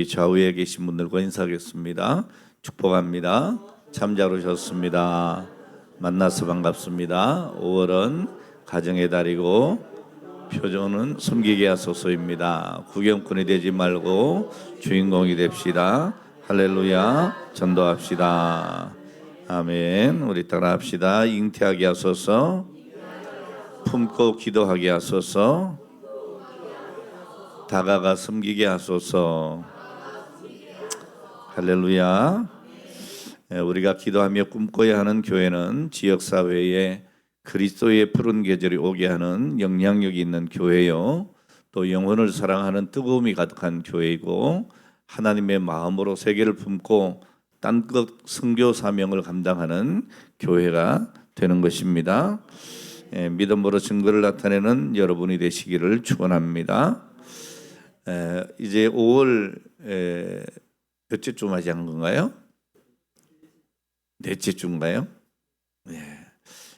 좌우에 계신 분들과 인사하겠습니다. 축복합니다. 참자로 오셨습니다. 만나서 반갑습니다. 5월은 가정의 달이고 표정은 숨기게 하소서입니다. 구경꾼이 되지 말고 주인공이 됩시다. 할렐루야. 전도합시다. 아멘. 우리 따라합시다. 잉태하게 하소서, 품고 기도하게 하소서, 다가가 섬기게 하소서. 할렐루야. 우리가 기도하며 꿈꿔야 하는 교회는 지역사회에 그리스도의 푸른 계절이 오게 하는 영향력이 있는 교회요, 또 영혼을 사랑하는 뜨거움이 가득한 교회이고, 하나님의 마음으로 세계를 품고 땅끝 선교 사명을 감당하는 교회가 되는 것입니다. 믿음으로 증거를 나타내는 여러분이 되시기를 축원합니다. 이제 5월 몇째 주 맞이한 건가요? 넷째 주인가요?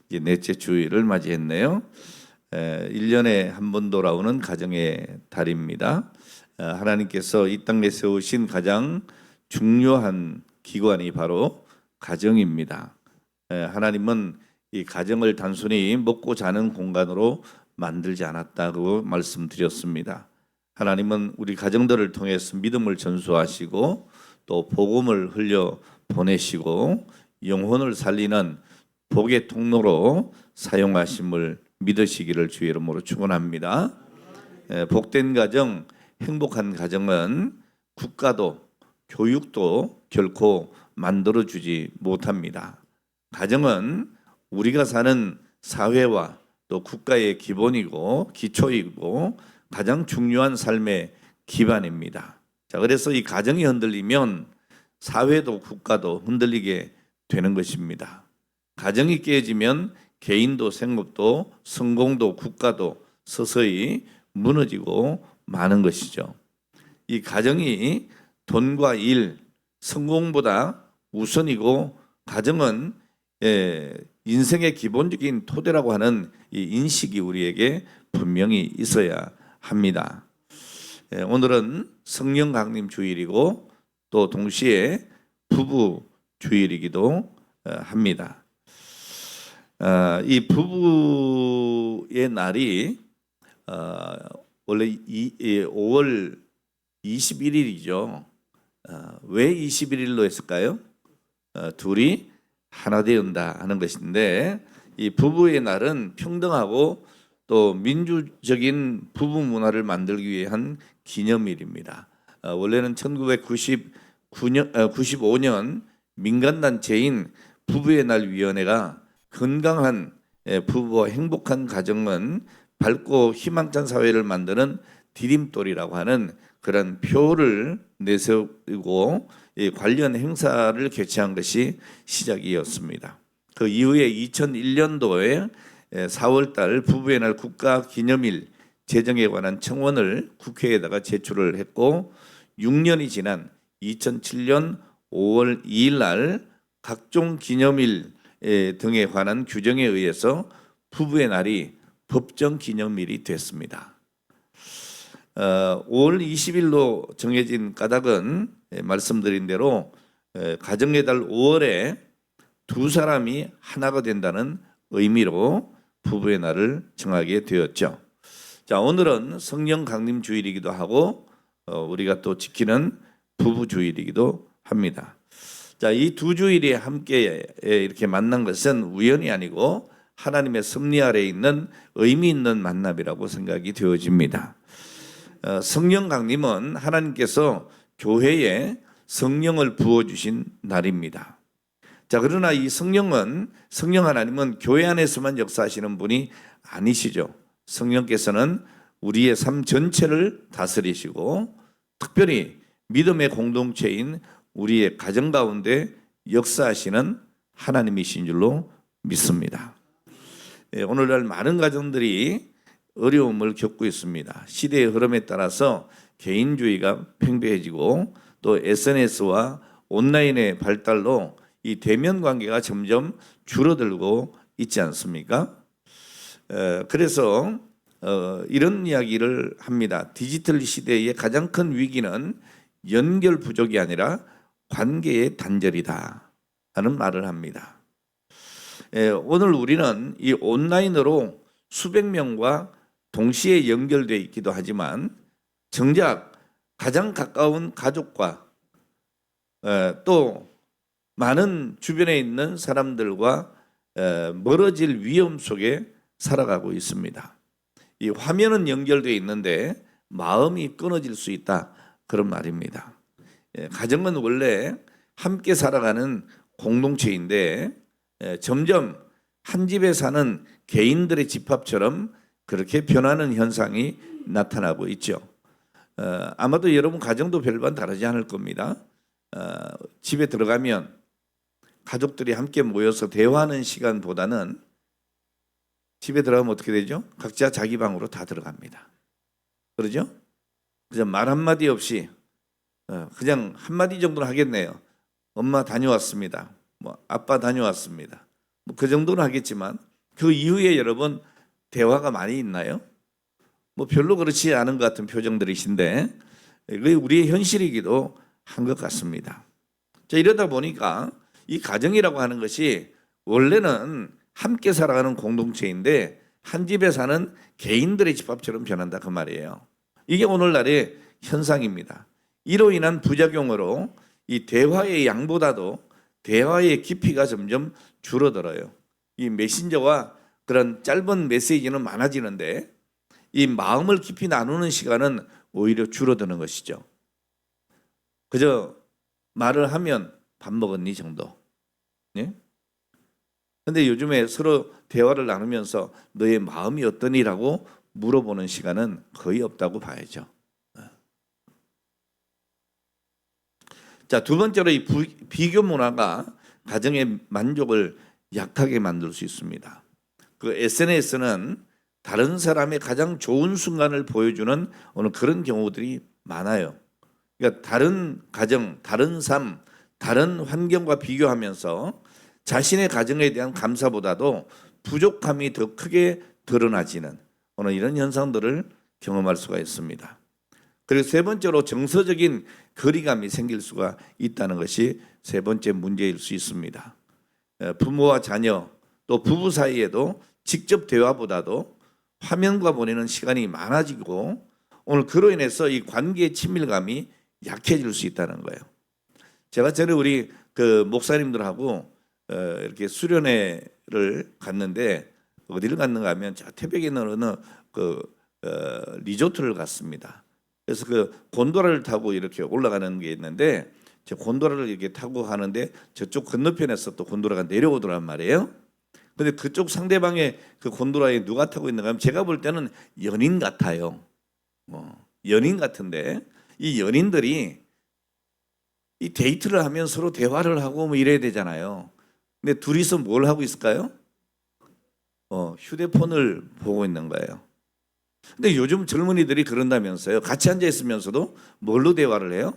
이제 넷째 주일을 맞이했네요. 1년에 한 번 돌아오는 가정의 달입니다. 하나님께서 이 땅에 세우신 가장 중요한 기관이 바로 가정입니다. 하나님은 이 가정을 단순히 먹고 자는 공간으로 만들지 않았다고 말씀드렸습니다. 하나님은 우리 가정들을 통해서 믿음을 전수하시고 또 복음을 흘려 보내시고 영혼을 살리는 복의 통로로 사용하심을 믿으시기를 주의 이름으로 축원합니다. 복된 가정, 행복한 가정은 국가도 교육도 결코 만들어주지 못합니다. 가정은 우리가 사는 사회와 또 국가의 기본이고 기초이고 가장 중요한 삶의 기반입니다. 자, 그래서 이 가정이 흔들리면 사회도 국가도 흔들리게 되는 것입니다. 가정이 깨지면 개인도 생업도 성공도 국가도 서서히 무너지고 마는 것이죠. 이 가정이 돈과 일, 성공보다 우선이고 가정은 인생의 기본적인 토대라고 하는 이 인식이 우리에게 분명히 있어야 합니다. 오늘은 성령 강림 주일이고 또 동시에 부부 주일이기도 합니다. 이 부부의 날이 원래 5월 21일이죠. 왜 21일로 했을까요? 둘이 하나 되었다 하는 것인데, 이 부부의 날은 평등하고 또 민주적인 부부 문화를 만들기 위한 기념일입니다. 원래는 1995년 민간단체인 부부의 날 위원회가 건강한 부부와 행복한 가정은 밝고 희망찬 사회를 만드는 디딤돌이라고 하는 그런 표를 내세우고 관련 행사를 개최한 것이 시작이었습니다. 그 이후에 2001년도에 4월달 부부의 날 국가기념일 제정에 관한 청원을 국회에다가 제출을 했고, 6년이 지난 2007년 5월 2일 날 각종 기념일 등에 관한 규정에 의해서 부부의 날이 법정 기념일이 됐습니다. 5월 20일로 정해진 까닭은 말씀드린 대로 가정의 달 5월에 두 사람이 하나가 된다는 의미로 부부의 날을 정하게 되었죠. 자, 오늘은 성령 강림 주일이기도 하고 우리가 또 지키는 부부 주일이기도 합니다. 자, 이 두 주일이 함께 이렇게 만난 것은 우연이 아니고 하나님의 섭리 아래에 있는 의미 있는 만남이라고 생각이 되어집니다. 성령 강림은 하나님께서 교회에 성령을 부어주신 날입니다. 자, 그러나 이 성령 하나님은 교회 안에서만 역사하시는 분이 아니시죠. 성령께서는 우리의 삶 전체를 다스리시고 특별히 믿음의 공동체인 우리의 가정 가운데 역사하시는 하나님이신 줄로 믿습니다. 오늘날 많은 가정들이 어려움을 겪고 있습니다. 시대의 흐름에 따라서 개인주의가 팽배해지고 또 SNS와 온라인의 발달로 이 대면 관계가 점점 줄어들고 있지 않습니까? 그래서 이런 이야기를 합니다. 디지털 시대의 가장 큰 위기는 연결 부족이 아니라 관계의 단절이다 하는 말을 합니다. 오늘 우리는 이 온라인으로 수백 명과 동시에 연결되어 있기도 하지만 정작 가장 가까운 가족과 또 많은 주변에 있는 사람들과 멀어질 위험 속에 살아가고 있습니다. 이 화면은 연결되어 있는데 마음이 끊어질 수 있다, 그런 말입니다. 가정은 원래 함께 살아가는 공동체인데 점점 한 집에 사는 개인들의 집합처럼 그렇게 변하는 현상이 나타나고 있죠. 아마도 여러분 가정도 별반 다르지 않을 겁니다. 집에 들어가면 가족들이 함께 모여서 대화하는 시간보다는 집에 들어가면 어떻게 되죠? 각자 자기 방으로 다 들어갑니다. 그러죠? 그냥 말 한마디 없이 그냥 한마디 정도는 하겠네요. 엄마 다녀왔습니다. 뭐 아빠 다녀왔습니다. 뭐 그 정도는 하겠지만 그 이후에 여러분 대화가 많이 있나요? 뭐 별로 그렇지 않은 것 같은 표정들이신데 그게 우리의 현실이기도 한 것 같습니다. 자, 이러다 보니까 이 가정이라고 하는 것이 원래는 함께 살아가는 공동체인데 한 집에 사는 개인들의 집합처럼 변한다, 그 말이에요. 이게 오늘날의 현상입니다. 이로 인한 부작용으로 이 대화의 양보다도 대화의 깊이가 점점 줄어들어요. 이 메신저와 그런 짧은 메시지는 많아지는데 이 마음을 깊이 나누는 시간은 오히려 줄어드는 것이죠. 그저 말을 하면 밥 먹었니 정도. 예? 근데 요즘에 서로 대화를 나누면서 너의 마음이 어떠니라고 물어보는 시간은 거의 없다고 봐야죠. 자, 두 번째로 이 비교 문화가 가정의 만족을 약하게 만들 수 있습니다. 그 SNS는 다른 사람의 가장 좋은 순간을 보여주는 오늘 그런 경우들이 많아요. 그러니까 다른 가정, 다른 삶, 다른 환경과 비교하면서 자신의 가정에 대한 감사보다도 부족함이 더 크게 드러나지는 오늘 이런 현상들을 경험할 수가 있습니다. 그리고 세 번째로 정서적인 거리감이 생길 수가 있다는 것이 세 번째 문제일 수 있습니다. 부모와 자녀 또 부부 사이에도 직접 대화보다도 화면과 보내는 시간이 많아지고 오늘 그로 인해서 이 관계의 친밀감이 약해질 수 있다는 거예요. 제가 전에 우리 그 목사님들하고 이렇게 수련회를 갔는데 어디를 갔는가 하면 태백에 있는 어느 리조트를 갔습니다. 그래서 그 곤도라를 타고 이렇게 올라가는 게 있는데 저 곤도라를 이렇게 타고 가는데 저쪽 건너편에서 또 곤도라가 내려오더란 말이에요. 근데 그쪽 상대방의 그 곤도라에 누가 타고 있는가 하면 제가 볼 때는 연인 같아요. 연인 같은데 이 연인들이 이 데이트를 하면 서로 대화를 하고 뭐 이래야 되잖아요. 근데 둘이서 뭘 하고 있을까요? 휴대폰을 보고 있는 거예요. 근데 요즘 젊은이들이 그런다면서요. 같이 앉아 있으면서도 뭘로 대화를 해요?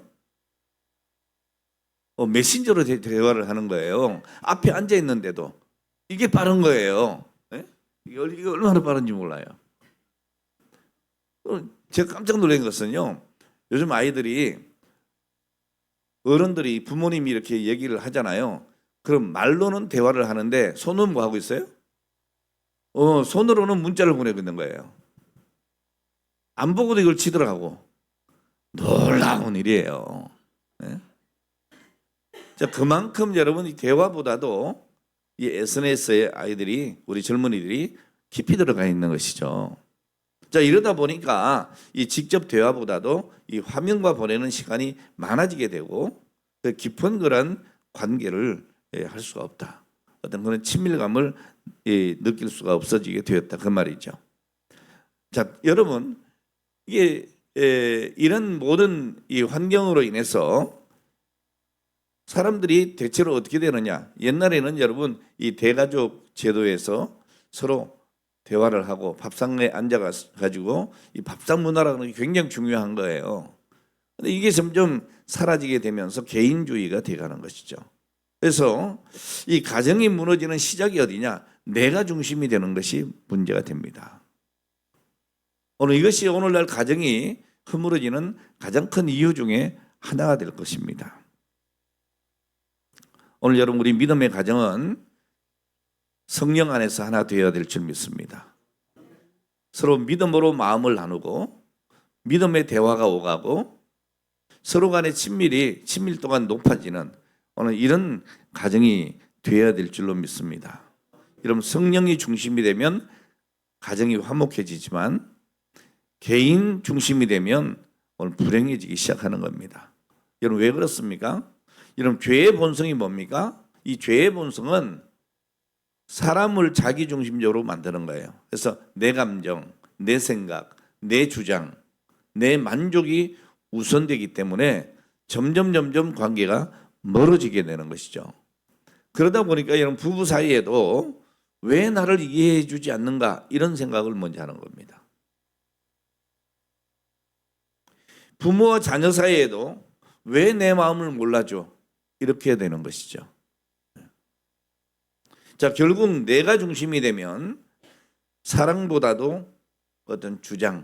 메신저로 대화를 하는 거예요. 앞에 앉아 있는데도 이게 빠른 거예요. 네? 이게 얼마나 빠른지 몰라요. 제가 깜짝 놀란 것은요. 요즘 아이들이 어른들이 부모님이 이렇게 얘기를 하잖아요. 그럼 말로는 대화를 하는데 손은 뭐 하고 있어요? 손으로는 문자를 보내고 있는 거예요. 안 보고도 이걸 치더라고. 놀라운 일이에요. 네? 자, 그만큼 여러분 이 대화보다도 이 SNS에 아이들이 우리 젊은이들이 깊이 들어가 있는 것이죠. 자, 이러다 보니까 이 직접 대화보다도 이 화면과 보내는 시간이 많아지게 되고 그 깊은 그런 관계를 할 수가 없다. 어떤 그런 친밀감을 느낄 수가 없어지게 되었다, 그 말이죠. 자, 여러분 이게 이런 모든 이 환경으로 인해서 사람들이 대체로 어떻게 되느냐? 옛날에는 여러분 이 대가족 제도에서 서로 대화를 하고 밥상에 앉아가지고 이 밥상 문화라는 게 굉장히 중요한 거예요. 근데 이게 점점 사라지게 되면서 개인주의가 돼가는 것이죠. 그래서 이 가정이 무너지는 시작이 어디냐? 내가 중심이 되는 것이 문제가 됩니다. 오늘 이것이 오늘날 가정이 흐물어지는 가장 큰 이유 중에 하나가 될 것입니다. 오늘 여러분 우리 믿음의 가정은 성령 안에서 하나 되어야 될 줄 믿습니다. 서로 믿음으로 마음을 나누고 믿음의 대화가 오가고 서로 간의 친밀도가 높아지는 오늘 이런 가정이 되어야 될 줄로 믿습니다. 여러분 성령이 중심이 되면 가정이 화목해지지만 개인 중심이 되면 오늘 불행해지기 시작하는 겁니다. 여러분 왜 그렇습니까? 여러분 죄의 본성이 뭡니까? 이 죄의 본성은 사람을 자기 중심적으로 만드는 거예요. 그래서 내 감정, 내 생각, 내 주장, 내 만족이 우선되기 때문에 점점 관계가 멀어지게 되는 것이죠. 그러다 보니까 여러분 부부 사이에도 왜 나를 이해해 주지 않는가 이런 생각을 먼저 하는 겁니다. 부모와 자녀 사이에도 왜 내 마음을 몰라줘 이렇게 되는 것이죠. 자, 결국 내가 중심이 되면 사랑보다도 어떤 주장이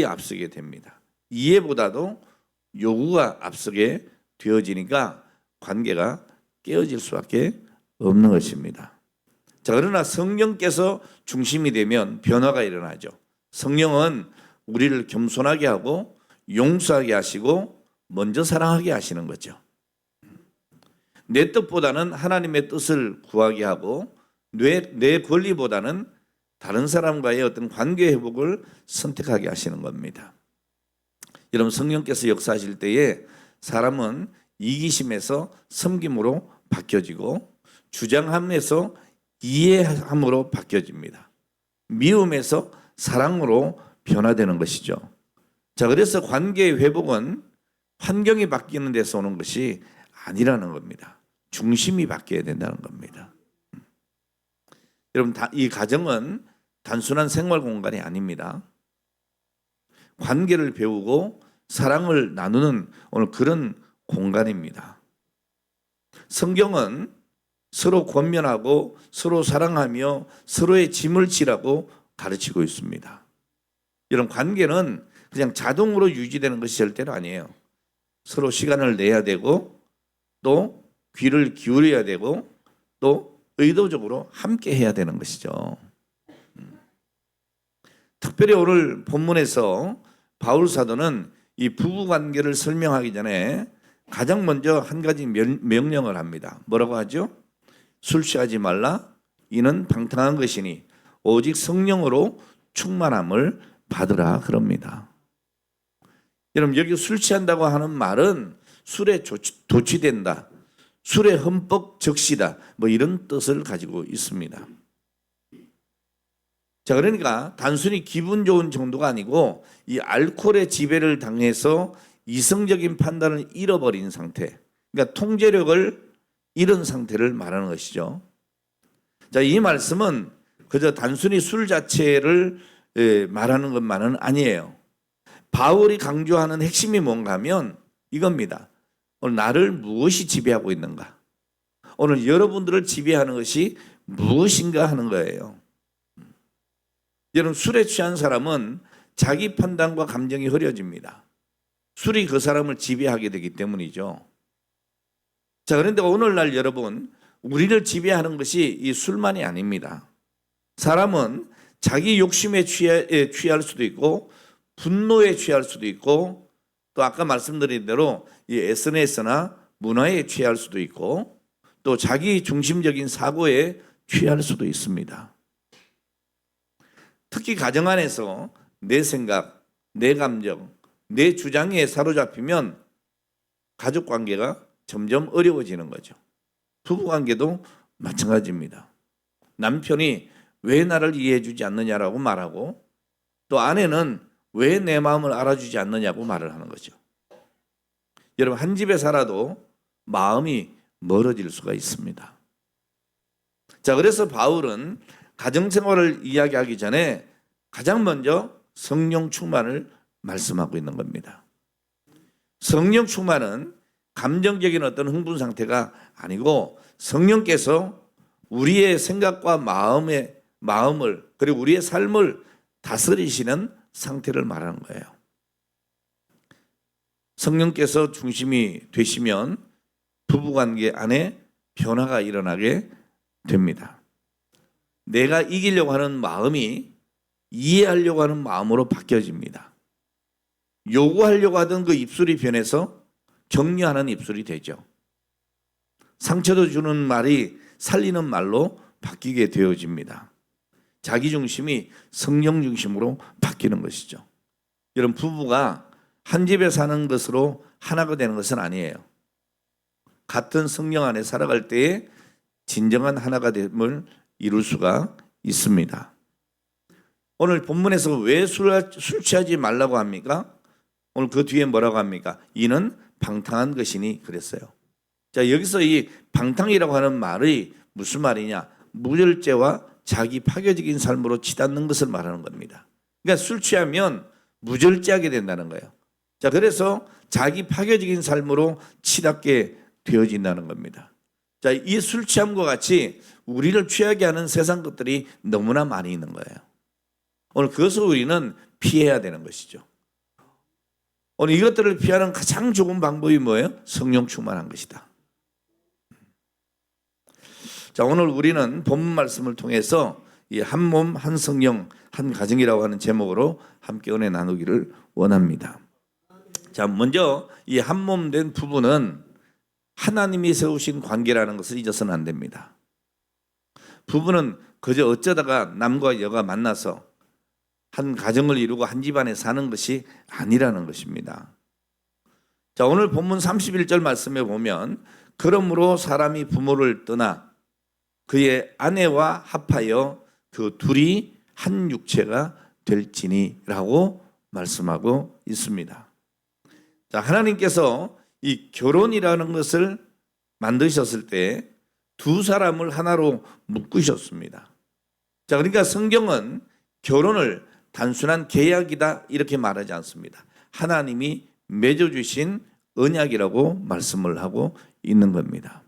앞서게 됩니다. 이해보다도 요구가 앞서게 되어지니까 관계가 깨어질 수밖에 없는 것입니다. 자, 그러나 성령께서 중심이 되면 변화가 일어나죠. 성령은 우리를 겸손하게 하고 용서하게 하시고 먼저 사랑하게 하시는 거죠. 내 뜻보다는 하나님의 뜻을 구하게 하고 내 권리보다는 다른 사람과의 어떤 관계 회복을 선택하게 하시는 겁니다. 여러분 성령께서 역사하실 때에 사람은 이기심에서 섬김으로 바뀌어지고 주장함에서 이해함으로 바뀌어집니다. 미움에서 사랑으로 변화되는 것이죠. 자, 그래서 관계의 회복은 환경이 바뀌는 데서 오는 것이 아니라는 겁니다. 중심이 바뀌어야 된다는 겁니다. 여러분 이 가정은 단순한 생활 공간이 아닙니다. 관계를 배우고 사랑을 나누는 오늘 그런 공간입니다. 성경은 서로 권면하고 서로 사랑하며 서로의 짐을 지라고 가르치고 있습니다. 이런 관계는 그냥 자동으로 유지되는 것이 절대로 아니에요. 서로 시간을 내야 되고 또 귀를 기울여야 되고 또 의도적으로 함께 해야 되는 것이죠. 특별히 오늘 본문에서 바울 사도는 이 부부 관계를 설명하기 전에 가장 먼저 한 가지 명령을 합니다. 뭐라고 하죠? 술 취하지 말라. 이는 방탕한 것이니 오직 성령으로 충만함을 받으라 그럽니다. 여러분 여기 술 취한다고 하는 말은 술에 도취된다. 술에 흠뻑 적시다. 뭐 이런 뜻을 가지고 있습니다. 자, 그러니까 단순히 기분 좋은 정도가 아니고 이 알코올의 지배를 당해서 이성적인 판단을 잃어버린 상태, 그러니까 통제력을 잃은 상태를 말하는 것이죠. 자, 이 말씀은 그저 단순히 술 자체를 말하는 것만은 아니에요. 바울이 강조하는 핵심이 뭔가 하면 이겁니다. 오늘 나를 무엇이 지배하고 있는가? 오늘 여러분들을 지배하는 것이 무엇인가 하는 거예요. 여러분 술에 취한 사람은 자기 판단과 감정이 흐려집니다. 술이 그 사람을 지배하게 되기 때문이죠. 자, 그런데 오늘날 여러분 우리를 지배하는 것이 이 술만이 아닙니다. 사람은 자기 욕심에 취할 수도 있고 분노에 취할 수도 있고 또 아까 말씀드린 대로 이 SNS나 문화에 취할 수도 있고 또 자기 중심적인 사고에 취할 수도 있습니다. 특히 가정 안에서 내 생각, 내 감정, 내 주장에 사로잡히면 가족 관계가 점점 어려워지는 거죠. 부부 관계도 마찬가지입니다. 남편이 왜 나를 이해해 주지 않느냐라고 말하고 또 아내는 왜 내 마음을 알아주지 않느냐고 말을 하는 거죠. 여러분 한 집에 살아도 마음이 멀어질 수가 있습니다. 자, 그래서 바울은 가정생활을 이야기하기 전에 가장 먼저 성령 충만을 말씀하고 있는 겁니다. 성령 충만은 감정적인 어떤 흥분 상태가 아니고 성령께서 우리의 생각과 마음을 그리고 우리의 삶을 다스리시는 상태를 말하는 거예요. 성령께서 중심이 되시면 부부관계 안에 변화가 일어나게 됩니다. 내가 이기려고 하는 마음이 이해하려고 하는 마음으로 바뀌어집니다. 요구하려고 하던 그 입술이 변해서 격려하는 입술이 되죠. 상처도 주는 말이 살리는 말로 바뀌게 되어집니다. 자기 중심이 성령 중심으로 바뀌는 것이죠. 여러분, 부부가 한 집에 사는 것으로 하나가 되는 것은 아니에요. 같은 성령 안에 살아갈 때에 진정한 하나가 됨을 이룰 수가 있습니다. 오늘 본문에서 왜 술 취하지 말라고 합니까? 오늘 그 뒤에 뭐라고 합니까? 이는 방탕한 것이니 그랬어요. 자, 여기서 이 방탕이라고 하는 말이 무슨 말이냐? 무절제와 자기 파괴적인 삶으로 치닫는 것을 말하는 겁니다. 그러니까 술 취하면 무절제하게 된다는 거예요. 자, 그래서 자기 파괴적인 삶으로 치닫게 되어진다는 겁니다. 자, 이 술 취함과 같이 우리를 취하게 하는 세상 것들이 너무나 많이 있는 거예요. 오늘 그것을 우리는 피해야 되는 것이죠. 오늘 이것들을 피하는 가장 좋은 방법이 뭐예요? 성령 충만한 것이다. 자, 오늘 우리는 본문 말씀을 통해서 이 한 몸, 한 성령, 한 가정이라고 하는 제목으로 함께 은혜 나누기를 원합니다. 자, 먼저 이 한 몸 된 부부는 하나님이 세우신 관계라는 것을 잊어서는 안 됩니다. 부부는 그저 어쩌다가 남과 여가 만나서 한 가정을 이루고 한 집안에 사는 것이 아니라는 것입니다. 자, 오늘 본문 31절 말씀에 보면 그러므로 사람이 부모를 떠나 그의 아내와 합하여 그 둘이 한 육체가 될지니라고 말씀하고 있습니다. 자, 하나님께서 이 결혼이라는 것을 만드셨을 때 두 사람을 하나로 묶으셨습니다. 자, 그러니까 성경은 결혼을 단순한 계약이다 이렇게 말하지 않습니다. 하나님이 맺어주신 언약이라고 말씀을 하고 있는 겁니다.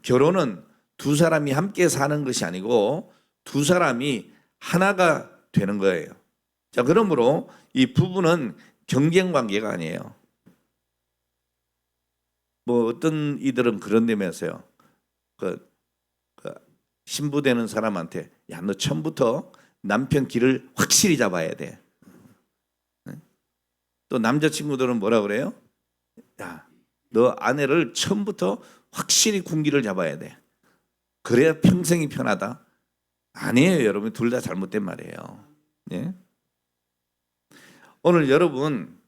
결혼은 두 사람이 함께 사는 것이 아니고 두 사람이 하나가 되는 거예요. 자, 그러므로 이 부부는 경쟁 관계가 아니에요. 뭐 어떤 이들은 그런다면서요. 신부 되는 사람한테 야, 너 처음부터 남편 길을 확실히 잡아야 돼. 또 남자친구들은 뭐라 그래요? 야, 너 아내를 처음부터 확실히 군기를 잡아야 돼. 그래야 평생이 편하다. 아니에요, 여러분. 둘 다 잘못된 말이에요. 예? 오늘 여러분,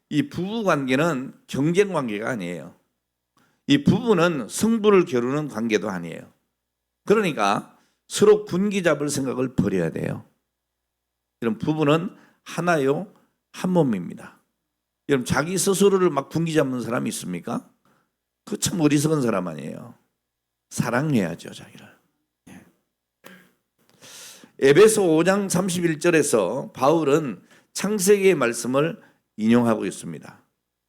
이 부부 관계는 경쟁 관계가 아니에요. 이 부부는 성부를 겨루는 관계도 아니에요. 그러니까 서로 군기 잡을 생각을 버려야 돼요. 여러분, 부부는 하나요, 한 몸입니다. 여러분, 자기 스스로를 막 군기 잡는 사람이 있습니까? 그 참 어리석은 사람 아니에요. 사랑해야죠, 자기를. 예. 에베소 5장 31절에서 바울은 창세기의 말씀을 인용하고 있습니다.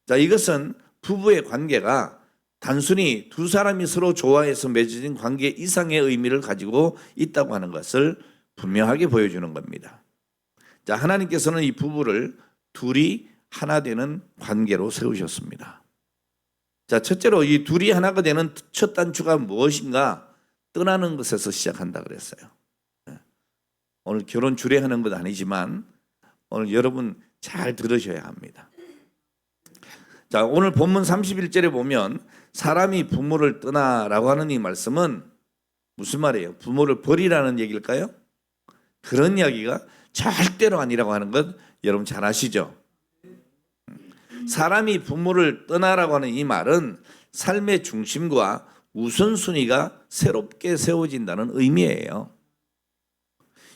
자, 이것은 부부의 관계가 단순히 두 사람이 서로 좋아해서 맺어진 관계 이상의 의미를 가지고 있다고 하는 것을 분명하게 보여주는 겁니다. 자, 하나님께서는 이 부부를 둘이 하나 되는 관계로 세우셨습니다. 자, 첫째로 이 둘이 하나가 되는 첫 단추가 무엇인가? 떠나는 것에서 시작한다 그랬어요. 오늘 결혼 주례하는 것 아니지만 오늘 여러분 잘 들으셔야 합니다. 자, 오늘 본문 31절에 보면 사람이 부모를 떠나라고 하는 이 말씀은 무슨 말이에요? 부모를 버리라는 얘기일까요? 그런 이야기가 절대로 아니라고 하는 것 여러분 잘 아시죠? 사람이 부모를 떠나라고 하는 이 말은 삶의 중심과 우선순위가 새롭게 세워진다는 의미예요.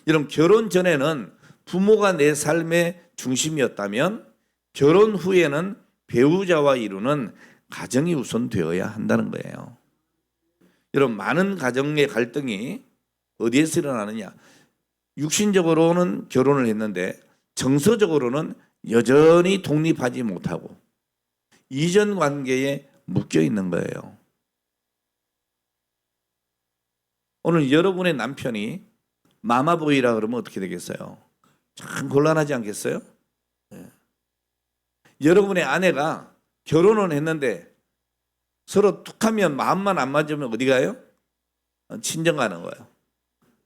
여러분, 결혼 전에는 부모가 내 삶의 중심이었다면 결혼 후에는 배우자와 이루는 가정이 우선되어야 한다는 거예요. 여러분, 많은 가정의 갈등이 어디에서 일어나느냐? 육신적으로는 결혼을 했는데 정서적으로는 여전히 독립하지 못하고 이전 관계에 묶여 있는 거예요. 오늘 여러분의 남편이 마마보이라 그러면 어떻게 되겠어요? 참 곤란하지 않겠어요? 네. 여러분의 아내가 결혼은 했는데 서로 툭하면 마음만 안 맞으면 어디 가요? 친정 가는 거예요.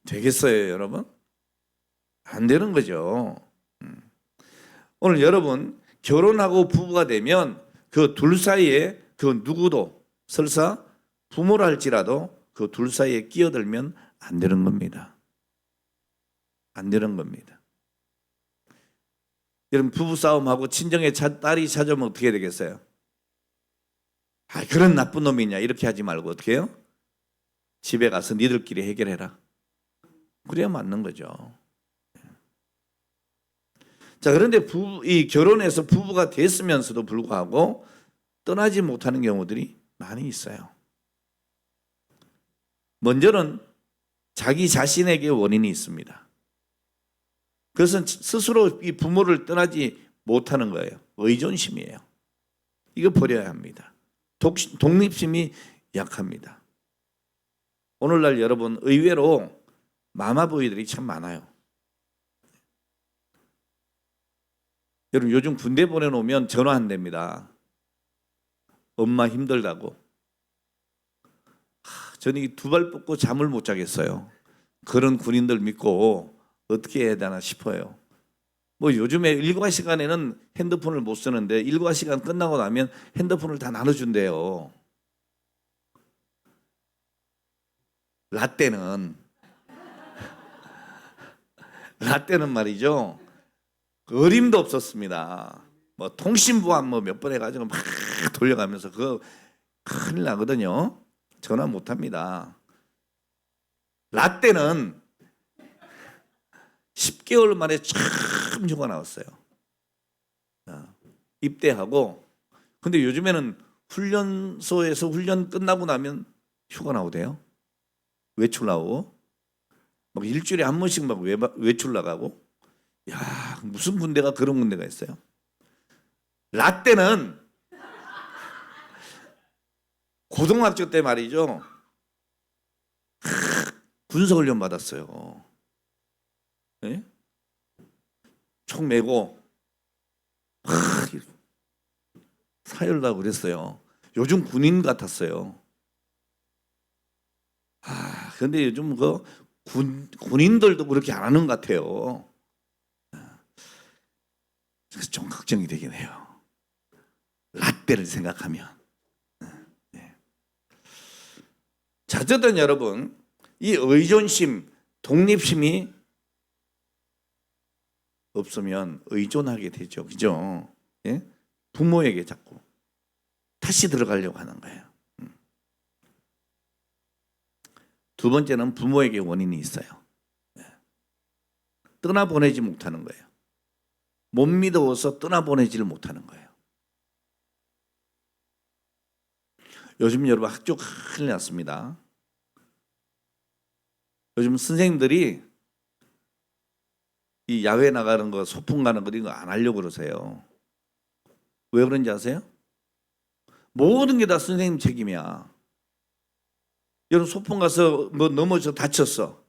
되겠어요, 여러분? 안 되는 거죠. 오늘 여러분 결혼하고 부부가 되면 그 둘 사이에 그 누구도 설사 부모라 할지라도 그 둘 사이에 끼어들면 안 되는 겁니다. 안 되는 겁니다. 여러분 부부싸움하고 친정에 딸이 찾아오면 어떻게 되겠어요? 아, 그런 나쁜 놈이냐 이렇게 하지 말고 어떻게 해요? 집에 가서 니들끼리 해결해라. 그래야 맞는 거죠. 자, 그런데 이 결혼해서 부부가 됐으면서도 불구하고 떠나지 못하는 경우들이 많이 있어요. 먼저는 자기 자신에게 원인이 있습니다. 그것은 스스로 이 부모를 떠나지 못하는 거예요. 의존심이에요. 이거 버려야 합니다. 독립심이 약합니다. 오늘날 여러분 의외로 마마보이들이 참 많아요. 여러분 요즘 군대 보내놓으면 전화 안 됩니다. 엄마 힘들다고. 저는 두 발 뻗고 잠을 못 자겠어요. 그런 군인들 믿고 어떻게 해야 되나 싶어요. 뭐 요즘에 일과 시간에는 핸드폰을 못 쓰는데 일과 시간 끝나고 나면 핸드폰을 다 나눠준대요. 라떼는 말이죠. 어림도 없었습니다. 뭐 통신보안 뭐 몇 번 해가지고 막 돌려가면서 그거 큰일 나거든요. 전화 못 합니다. 라떼는 10개월 만에 참 휴가 나왔어요. 입대하고. 근데 요즘에는 훈련소에서 훈련 끝나고 나면 휴가 나오대요. 외출 나오고. 막 일주일에 한 번씩 막 외출 나가고. 야, 무슨 군대가 그런 군대가 있어요? 라떼는 고등학교 때 말이죠. 군사훈련 받았어요. 네? 총 메고 사열라고 그랬어요. 요즘 군인 같았어요. 근데 요즘 군인들도 그렇게 안 하는 것 같아요. 그래서 좀 걱정이 되긴 해요. 라떼를 생각하면. 네. 자, 어쨌든 여러분, 이 의존심, 독립심이 없으면 의존하게 되죠. 그죠? 예? 부모에게 자꾸 다시 들어가려고 하는 거예요. 두 번째는 부모에게 원인이 있어요. 떠나보내지 못하는 거예요. 못 믿어서 떠나보내지를 못하는 거예요. 요즘 여러분 학교 큰일 났습니다. 요즘 선생님들이 이 야외 나가는 거, 소풍 가는 거 이거 안 하려고 그러세요. 왜 그런지 아세요? 모든 게 다 선생님 책임이야. 여러분 소풍 가서 뭐 넘어져 다쳤어.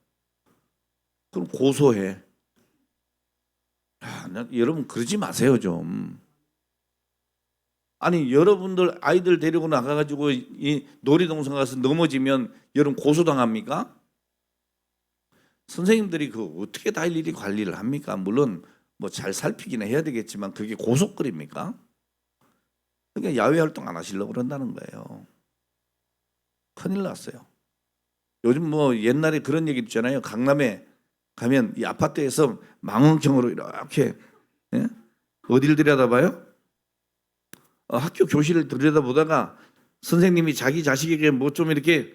그럼 고소해. 여러분 그러지 마세요 좀. 아니 여러분들 아이들 데리고 나가가지고 이 놀이동산 가서 넘어지면 여러분 고소당합니까? 선생님들이 그 어떻게 다 일일이 관리를 합니까? 물론 뭐 잘 살피기는 해야 되겠지만 그게 고속거리입니까? 그러니까 야외 활동 안 하시려고 그런다는 거예요. 큰일 났어요. 요즘 뭐 옛날에 그런 얘기 있잖아요. 강남에 가면 이 아파트에서 망원경으로 이렇게 어디를 들여다봐요? 학교 교실을 들여다보다가 선생님이 자기 자식에게 뭐 좀 이렇게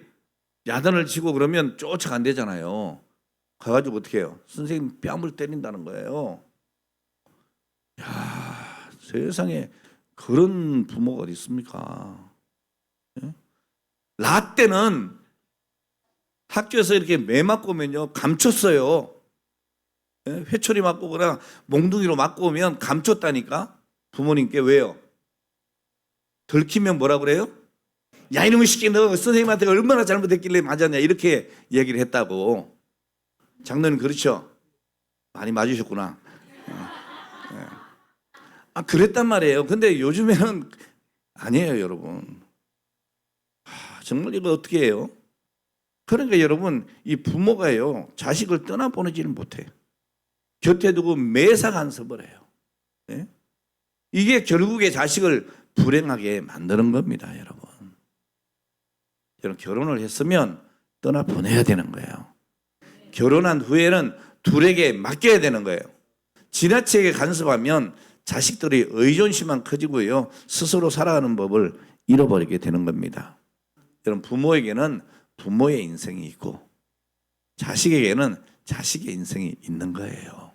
야단을 치고 그러면 쫓아간대잖아요. 가가지고 어떻게 해요? 선생님 뺨을 때린다는 거예요. 야, 세상에 그런 부모가 어디 있습니까? 라떼는 학교에서 이렇게 매 맞고 오면요 감췄어요. 회초리 맞고 오거나 몽둥이로 맞고 오면 감췄다니까. 부모님께. 왜요? 들키면 뭐라 그래요? 야 이놈의 새끼 너 선생님한테 얼마나 잘못했길래 맞았냐 이렇게 얘기를 했다고. 장로님 그렇죠? 많이 맞으셨구나. 그랬단 말이에요. 근데 요즘에는 아니에요, 여러분. 정말 이거 어떻게 해요? 그러니까 여러분, 이 부모가요, 자식을 떠나보내지는 못해요. 곁에 두고 매사 간섭을 해요. 예? 이게 결국에 자식을 불행하게 만드는 겁니다, 여러분. 여러분, 결혼을 했으면 떠나보내야 되는 거예요. 결혼한 후에는 둘에게 맡겨야 되는 거예요. 지나치게 간섭하면 자식들이 의존심만 커지고요, 스스로 살아가는 법을 잃어버리게 되는 겁니다. 여러분, 부모에게는 부모의 인생이 있고 자식에게는 자식의 인생이 있는 거예요.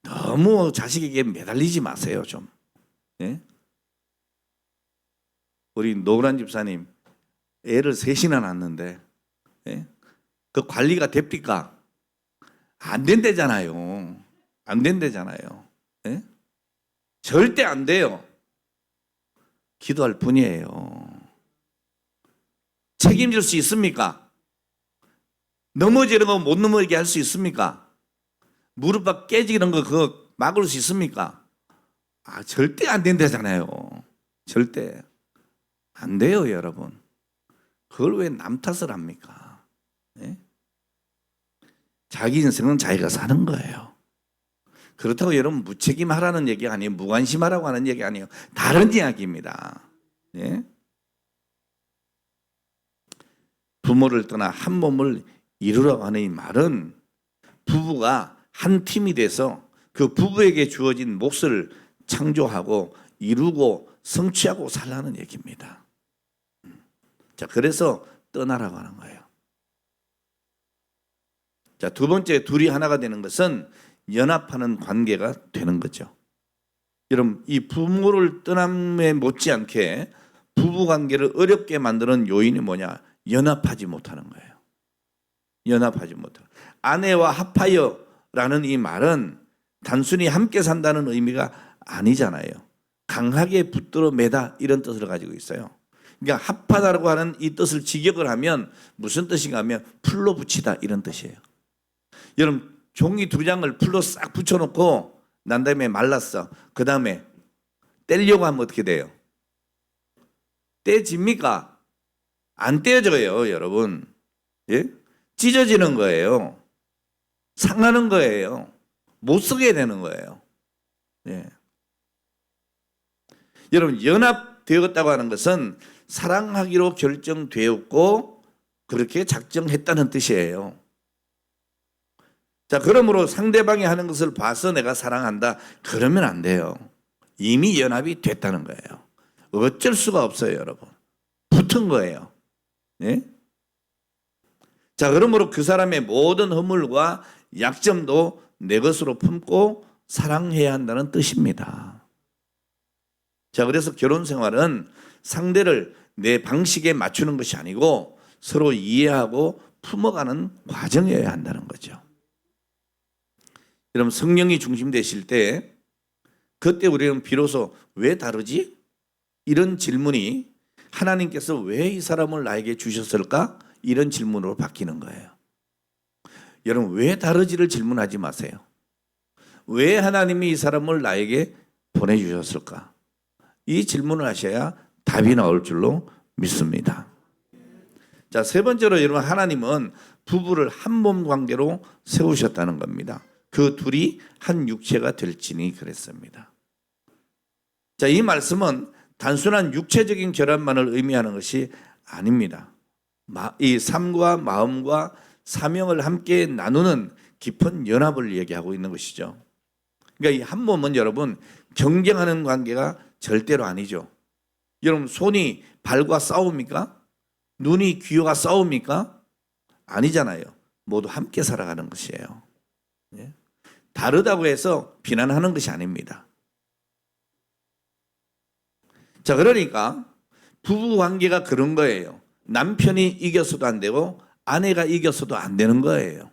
너무 자식에게 매달리지 마세요, 좀. 예? 우리 노그란 집사님 애를 셋이나 낳았는데, 예? 그 관리가 됩니까? 안 된대잖아요. 안 된대잖아요. 예? 절대 안 돼요. 기도할 뿐이에요. 책임질 수 있습니까? 넘어지는 거 못 넘어지게 할 수 있습니까? 무릎 깨지는 거 그거 막을 수 있습니까? 절대 안 된다잖아요. 절대 안 돼요, 여러분. 그걸 왜 남 탓을 합니까? 네? 자기 인생은 자기가 사는 거예요. 그렇다고 여러분 무책임하라는 얘기 아니에요. 무관심하라고 하는 얘기 아니에요. 다른 이야기입니다. 네? 부모를 떠나 한 몸을 이루라고 하는 이 말은 부부가 한 팀이 돼서 그 부부에게 주어진 몫을 창조하고 이루고 성취하고 살라는 얘기입니다. 자, 그래서 떠나라고 하는 거예요. 자, 두 번째, 둘이 하나가 되는 것은 연합하는 관계가 되는 거죠. 여러분, 이 부모를 떠남에 못지않게 부부 관계를 어렵게 만드는 요인이 뭐냐? 연합하지 못하는 거예요. 연합하지 못하는. 아내와 합하여라는 이 말은 단순히 함께 산다는 의미가 아니잖아요. 강하게 붙들어 매다 이런 뜻을 가지고 있어요. 그러니까 합하다라고 하는 이 뜻을 직역을 하면 무슨 뜻인가 하면 풀로 붙이다 이런 뜻이에요. 여러분, 종이 두 장을 풀로 싹 붙여놓고 난 다음에 말랐어. 그 다음에 떼려고 하면 어떻게 돼요? 떼집니까? 안 떼어져요, 여러분. 예? 찢어지는 거예요. 상하는 거예요. 못 쓰게 되는 거예요. 예. 여러분, 연합되었다고 하는 것은 사랑하기로 결정되었고 그렇게 작정했다는 뜻이에요. 자, 그러므로 상대방이 하는 것을 봐서 내가 사랑한다. 그러면 안 돼요. 이미 연합이 됐다는 거예요. 어쩔 수가 없어요, 여러분. 붙은 거예요. 예? 자, 그러므로 그 사람의 모든 허물과 약점도 내 것으로 품고 사랑해야 한다는 뜻입니다. 자, 그래서 결혼 생활은 상대를 내 방식에 맞추는 것이 아니고 서로 이해하고 품어가는 과정이어야 한다는 거죠. 여러분, 성령이 중심되실 때 그때 우리는 비로소 왜 다르지? 이런 질문이 하나님께서 왜 이 사람을 나에게 주셨을까? 이런 질문으로 바뀌는 거예요. 여러분, 왜 다르지를 질문하지 마세요. 왜 하나님이 이 사람을 나에게 보내주셨을까? 이 질문을 하셔야 답이 나올 줄로 믿습니다. 자, 세 번째로 여러분, 하나님은 부부를 한 몸 관계로 세우셨다는 겁니다. 그 둘이 한 육체가 될지니 그랬습니다. 자, 이 말씀은 단순한 육체적인 결합만을 의미하는 것이 아닙니다. 이 삶과 마음과 사명을 함께 나누는 깊은 연합을 얘기하고 있는 것이죠. 그러니까 이 한 몸은 여러분 경쟁하는 관계가 절대로 아니죠. 여러분, 손이 발과 싸웁니까? 눈이 귀와 싸웁니까? 아니잖아요. 모두 함께 살아가는 것이에요. 예? 다르다고 해서 비난하는 것이 아닙니다. 자, 그러니까 부부 관계가 그런 거예요. 남편이 이겨서도 안 되고 아내가 이겨서도 안 되는 거예요.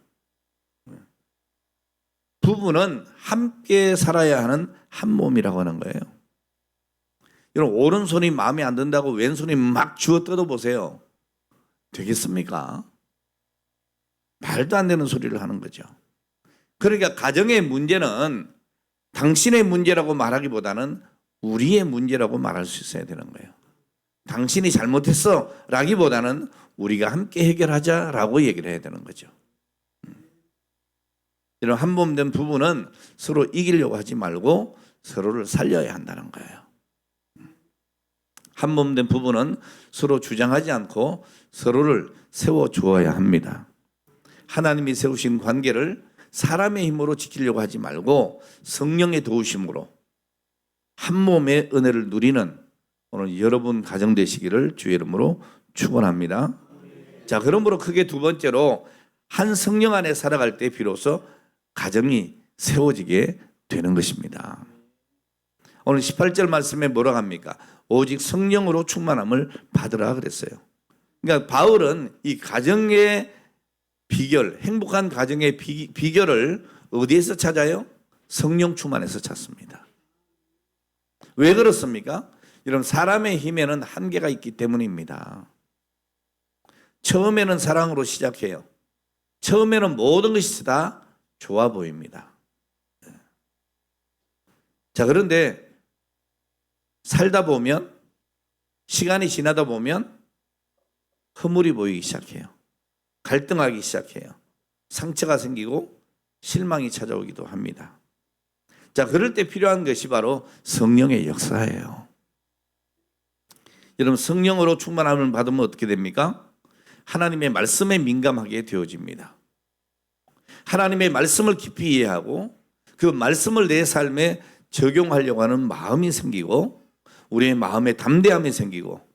부부는 함께 살아야 하는 한 몸이라고 하는 거예요. 여러분, 오른손이 마음에 안 든다고 왼손이 막 쥐어 뜯어보세요. 되겠습니까? 말도 안 되는 소리를 하는 거죠. 그러니까 가정의 문제는 당신의 문제라고 말하기보다는 우리의 문제라고 말할 수 있어야 되는 거예요. 당신이 잘못했어 라기보다는 우리가 함께 해결하자라고 얘기를 해야 되는 거죠. 이런 한몸된 부부는 서로 이기려고 하지 말고 서로를 살려야 한다는 거예요. 한몸된 부부는 서로 주장하지 않고 서로를 세워주어야 합니다. 하나님이 세우신 관계를 사람의 힘으로 지키려고 하지 말고 성령의 도우심으로 한 몸의 은혜를 누리는 오늘 여러분 가정 되시기를 주의 이름으로 축원합니다. 자, 그러므로 크게 두 번째로 한 성령 안에 살아갈 때 비로소 가정이 세워지게 되는 것입니다. 오늘 18절 말씀에 뭐라고 합니까? 오직 성령으로 충만함을 받으라 그랬어요. 그러니까 바울은 이 가정의 비결, 행복한 가정의 비결을 어디에서 찾아요? 성령 충만에서 찾습니다. 왜 그렇습니까? 여러분, 사람의 힘에는 한계가 있기 때문입니다. 처음에는 사랑으로 시작해요. 처음에는 모든 것이 다 좋아 보입니다. 자, 그런데 살다 보면, 시간이 지나다 보면 허물이 보이기 시작해요. 갈등하기 시작해요. 상처가 생기고 실망이 찾아오기도 합니다. 자, 그럴 때 필요한 것이 바로 성령의 역사예요. 여러분, 성령으로 충만함을 받으면 어떻게 됩니까? 하나님의 말씀에 민감하게 되어집니다. 하나님의 말씀을 깊이 이해하고 그 말씀을 내 삶에 적용하려고 하는 마음이 생기고 우리의 마음에 담대함이 생기고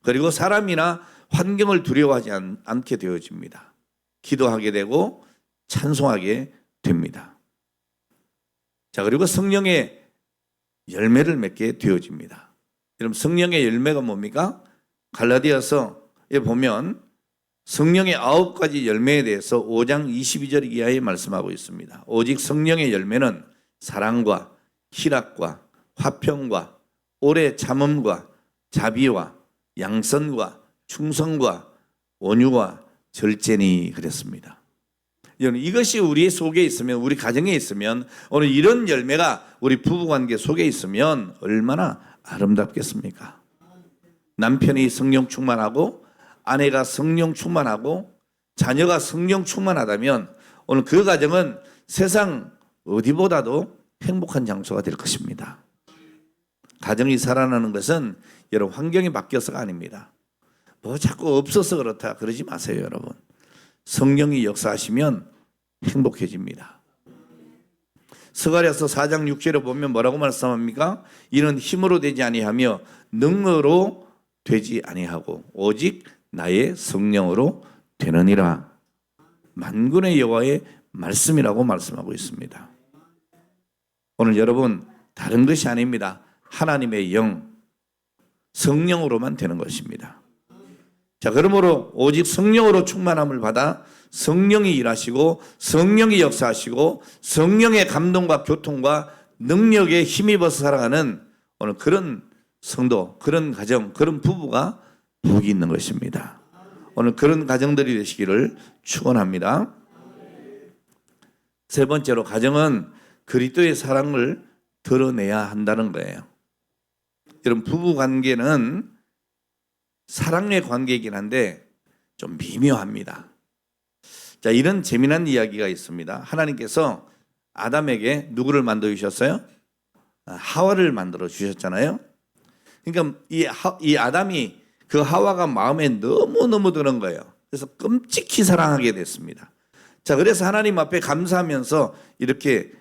그리고 사람이나 환경을 두려워하지 않게 되어집니다. 기도하게 되고 찬송하게 됩니다. 자, 그리고 성령의 열매를 맺게 되어집니다. 여러분, 성령의 열매가 뭡니까? 갈라디아서에 보면 성령의 9가지 열매에 대해서 5장 22절 이하에 말씀하고 있습니다. 오직 성령의 열매는 사랑과 희락과 화평과 오래 참음과 자비와 양선과 충성과 온유와 절제니 그랬습니다. 이것이 우리 속에 있으면, 우리 가정에 있으면, 오늘 이런 열매가 우리 부부관계 속에 있으면 얼마나 아름답겠습니까? 남편이 성령 충만하고 아내가 성령 충만하고 자녀가 성령 충만하다면 오늘 그 가정은 세상 어디보다도 행복한 장소가 될 것입니다. 가정이 살아나는 것은 여러분 환경이 바뀌어서가 아닙니다. 뭐 자꾸 없어서 그렇다 그러지 마세요, 여러분. 성령이 역사하시면 행복해집니다. 스가랴서 4장 6절에 보면 뭐라고 말씀합니까? 이는 힘으로 되지 아니하며 능력으로 되지 아니하고 오직 나의 성령으로 되느니라. 만군의 여호와의 말씀이라고 말씀하고 있습니다. 오늘 여러분 다른 것이 아닙니다. 하나님의 영, 성령으로만 되는 것입니다. 자, 그러므로 오직 성령으로 충만함을 받아 성령이 일하시고 성령이 역사하시고 성령의 감동과 교통과 능력에 힘입어서 살아가는 오늘 그런 성도, 그런 가정, 그런 부부가 복이 있는 것입니다. 오늘 그런 가정들이 되시기를 축원합니다. 세 번째로 가정은 그리스도의 사랑을 드러내야 한다는 거예요. 여러분, 부부 관계는 사랑의 관계이긴 한데 좀 미묘합니다. 자, 이런 재미난 이야기가 있습니다. 하나님께서 아담에게 누구를 만들어 주셨어요? 하와를 만들어 주셨잖아요. 그러니까 이 아담이 그 하와가 마음에 너무너무 드는 거예요. 그래서 끔찍히 사랑하게 됐습니다. 자, 그래서 하나님 앞에 감사하면서 이렇게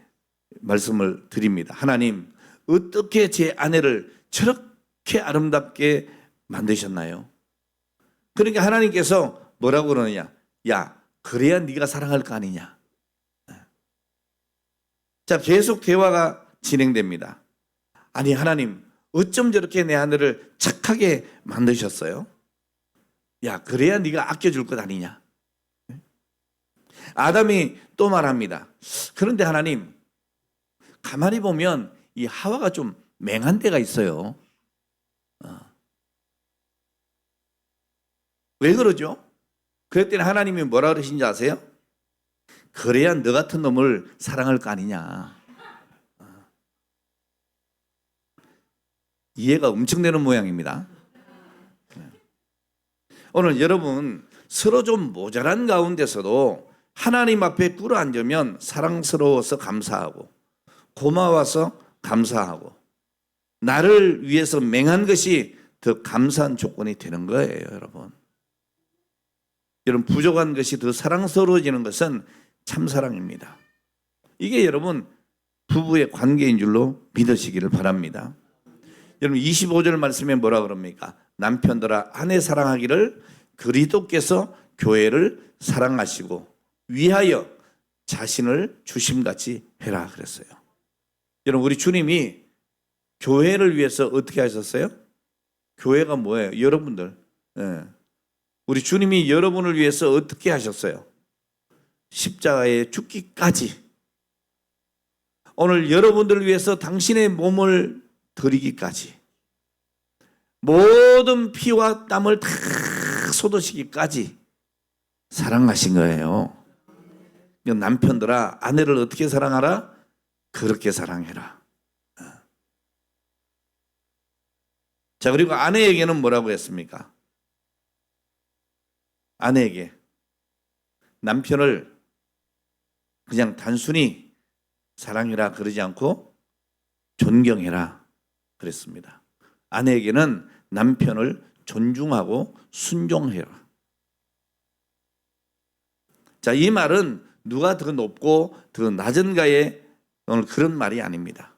말씀을 드립니다. 하나님, 어떻게 제 아내를 저렇게 아름답게 만드셨나요? 그러니까 하나님께서 뭐라고 그러느냐? 야, 그래야 네가 사랑할 거 아니냐? 자, 계속 대화가 진행됩니다. 아니, 하나님, 어쩜 저렇게 내 아내를 착하게 만드셨어요? 야, 그래야 네가 아껴줄 것 아니냐? 아담이 또 말합니다. 그런데 하나님, 가만히 보면 이 하와가 좀 맹한 데가 있어요. 왜 그러죠? 그랬더니 하나님이 뭐라 그러신지 아세요? 그래야 너 같은 놈을 사랑할 거 아니냐. 이해가 엄청 되는 모양입니다. 오늘 여러분 서로 좀 모자란 가운데서도 하나님 앞에 꿇어앉으면 사랑스러워서 감사하고 고마워서 감사하고 나를 위해서 맹한 것이 더 감사한 조건이 되는 거예요, 여러분. 여러분 부족한 것이 더 사랑스러워지는 것은 참사랑입니다. 이게 여러분 부부의 관계인 줄로 믿으시기를 바랍니다. 여러분 25절 말씀에 뭐라 그럽니까? 남편들아 아내 사랑하기를 그리스도께서 교회를 사랑하시고 위하여 자신을 주심같이 해라 그랬어요. 여러분 우리 주님이 교회를 위해서 어떻게 하셨어요? 교회가 뭐예요? 여러분들. 예. 우리 주님이 여러분을 위해서 어떻게 하셨어요? 십자가에 죽기까지. 오늘 여러분들을 위해서 당신의 몸을 드리기까지. 모든 피와 땀을 다 쏟으시기까지 사랑하신 거예요. 남편들아 아내를 어떻게 사랑하라? 그렇게 사랑해라. 자, 그리고 아내에게는 뭐라고 했습니까? 아내에게 남편을 그냥 단순히 사랑해라 그러지 않고 존경해라 그랬습니다. 아내에게는 남편을 존중하고 순종해라. 자, 이 말은 누가 더 높고 더 낮은가의 오늘 그런 말이 아닙니다.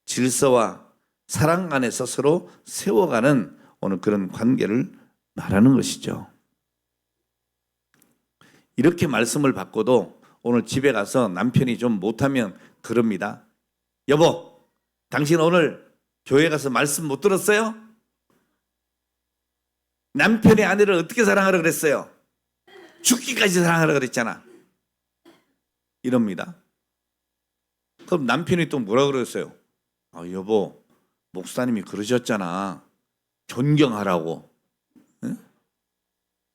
질서와 사랑 안에서 서로 세워가는 오늘 그런 관계를 말하는 것이죠. 이렇게 말씀을 받고도 오늘 집에 가서 남편이 좀 못하면 그럽니다. 여보, 당신 오늘 교회 가서 말씀 못 들었어요? 남편의 아내를 어떻게 사랑하라 그랬어요? 죽기까지 사랑하라 그랬잖아. 이럽니다. 그럼 남편이 또 뭐라 그랬어요? 여보, 목사님이 그러셨잖아. 존경하라고. 응?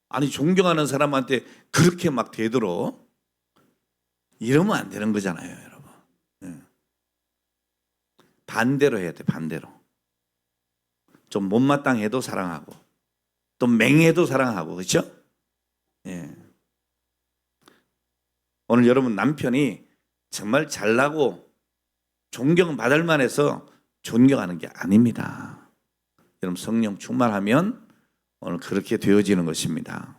아니 존경하는 사람한테 그렇게 막 대들어? 이러면 안 되는 거잖아요, 여러분. 응. 반대로 해야 돼, 반대로. 좀 못마땅해도 사랑하고 또 맹해도 사랑하고, 그렇죠? 예. 오늘 여러분 남편이 정말 잘나고 존경받을 만해서 존경하는 게 아닙니다. 여러분 성령 충만하면 오늘 그렇게 되어지는 것입니다.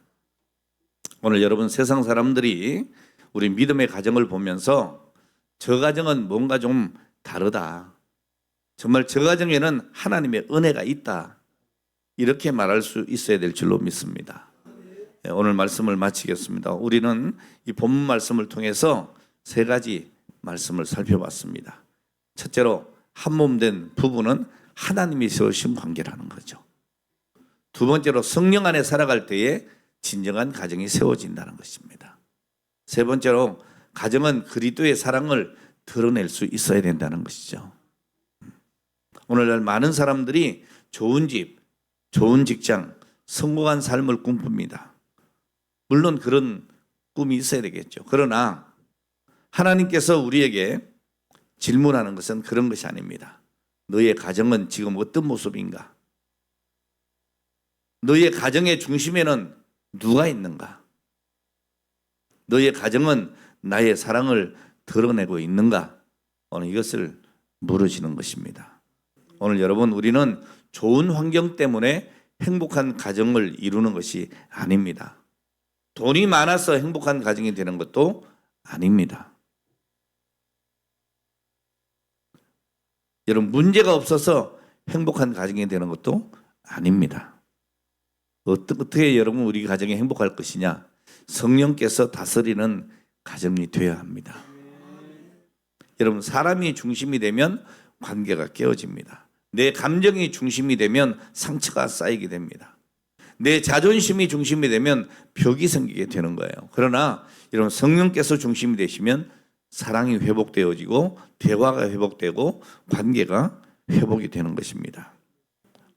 오늘 여러분 세상 사람들이 우리 믿음의 가정을 보면서 저 가정은 뭔가 좀 다르다. 정말 저 가정에는 하나님의 은혜가 있다. 이렇게 말할 수 있어야 될 줄로 믿습니다. 오늘 말씀을 마치겠습니다. 우리는 이 본문 말씀을 통해서 세 가지 말씀을 살펴봤습니다. 첫째로 한 몸 된 부부는 하나님이 세우신 관계라는 거죠. 두 번째로 성령 안에 살아갈 때에 진정한 가정이 세워진다는 것입니다. 세 번째로 가정은 그리스도의 사랑을 드러낼 수 있어야 된다는 것이죠. 오늘날 많은 사람들이 좋은 집, 좋은 직장, 성공한 삶을 꿈꿉니다. 물론 그런 꿈이 있어야 되겠죠. 그러나 하나님께서 우리에게 질문하는 것은 그런 것이 아닙니다. 너의 가정은 지금 어떤 모습인가? 너의 가정의 중심에는 누가 있는가? 너의 가정은 나의 사랑을 드러내고 있는가? 오늘 이것을 물으시는 것입니다. 오늘 여러분 우리는 좋은 환경 때문에 행복한 가정을 이루는 것이 아닙니다. 돈이 많아서 행복한 가정이 되는 것도 아닙니다. 여러분 문제가 없어서 행복한 가정이 되는 것도 아닙니다. 어떻게 여러분 우리 가정이 행복할 것이냐? 성령께서 다스리는 가정이 되어야 합니다. 여러분 사람이 중심이 되면 관계가 깨어집니다. 내 감정이 중심이 되면 상처가 쌓이게 됩니다. 내 자존심이 중심이 되면 벽이 생기게 되는 거예요. 그러나 여러분 성령께서 중심이 되시면 사랑이 회복되어지고 대화가 회복되고 관계가 회복이 되는 것입니다.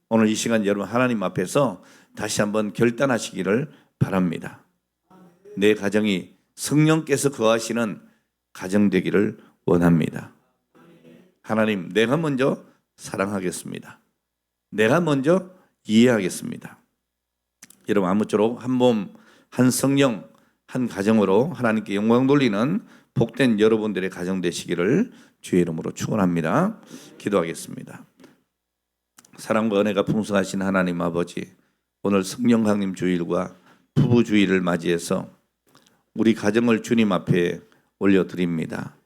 오늘 이 시간 여러분 하나님 앞에서 다시 한번 결단하시기를 바랍니다. 내 가정이 성령께서 거하시는 가정 되기를 원합니다. 하나님, 내가 먼저 사랑하겠습니다. 내가 먼저 이해하겠습니다. 여러분 아무쪼록 한 몸, 한 성령, 한 가정으로 하나님께 영광 돌리는 복된 여러분들의 가정 되시기를 주의 이름으로 축원합니다. 기도하겠습니다. 사랑과 은혜가 풍성하신 하나님 아버지, 오늘 성령 강림 주일과 부부 주일을 맞이해서 우리 가정을 주님 앞에 올려드립니다.